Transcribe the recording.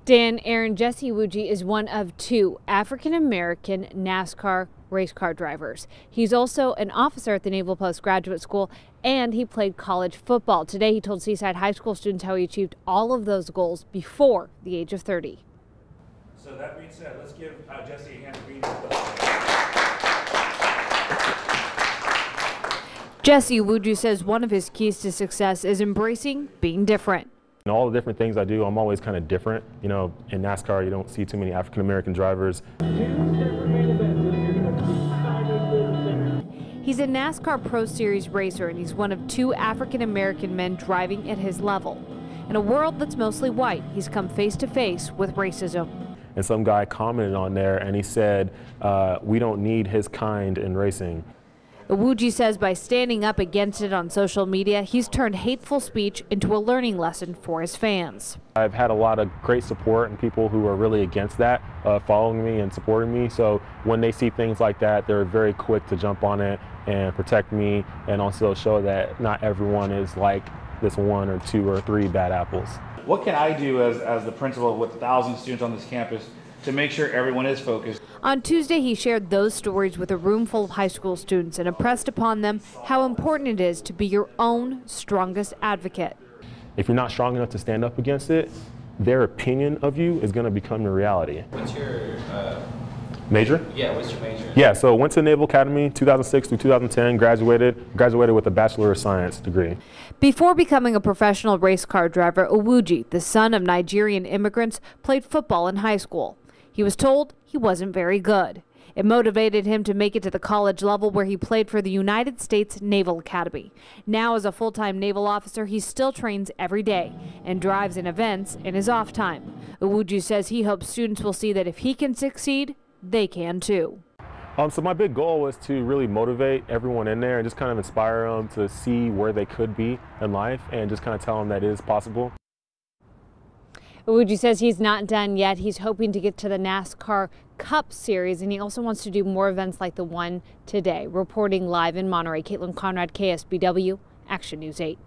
Dan, Aaron, Jesse Iwuji is one of two African-American NASCAR race car drivers. He's also an officer at the Naval Postgraduate School, and he played college football. Today, he told Seaside High School students how he achieved all of those goals before the age of 30. So that being said, let's give Jesse a hand for being with us. Jesse Iwuji says one of his keys to success is embracing being different. In all the different things I do, I'm always kind of different. You know, in NASCAR, you don't see too many African-American drivers. He's a NASCAR Pro Series racer, and he's one of two African-American men driving at his level. In a world that's mostly white, he's come face to face with racism. And some guy commented on there, and he said, we don't need his kind in racing. Iwuji says by standing up against it on social media, he's turned hateful speech into a learning lesson for his fans. I've had a lot of great support and people who are really against that, following me and supporting me. So when they see things like that, they're very quick to jump on it and protect me, and also show that not everyone is like this one or two or three bad apples. What can I do as the principal with 1,000 students on this campus to make sure everyone is focused? On Tuesday, he shared those stories with a room full of high school students and impressed upon them how important it is to be your own strongest advocate. If you're not strong enough to stand up against it, their opinion of you is going to become your reality. What's your major? Yeah, what's your major? Yeah, so went to Naval Academy 2006 through 2010, graduated with a Bachelor of Science degree. Before becoming a professional race car driver, Iwuji, the son of Nigerian immigrants, played football in high school. He was told he wasn't very good. It motivated him to make it to the college level, where he played for the United States Naval Academy. Now, as a full-time naval officer, he still trains every day and drives in events in his off time. Iwuji says he hopes students will see that if he can succeed, they can too. So my big goal was to really motivate everyone in there and just kind of inspire them to see where they could be in life and just kind of tell them that it is possible. Iwuji says he's not done yet. He's hoping to get to the NASCAR Cup Series, and he also wants to do more events like the one today. Reporting live in Monterey, Caitlin Conrad, KSBW, Action News 8.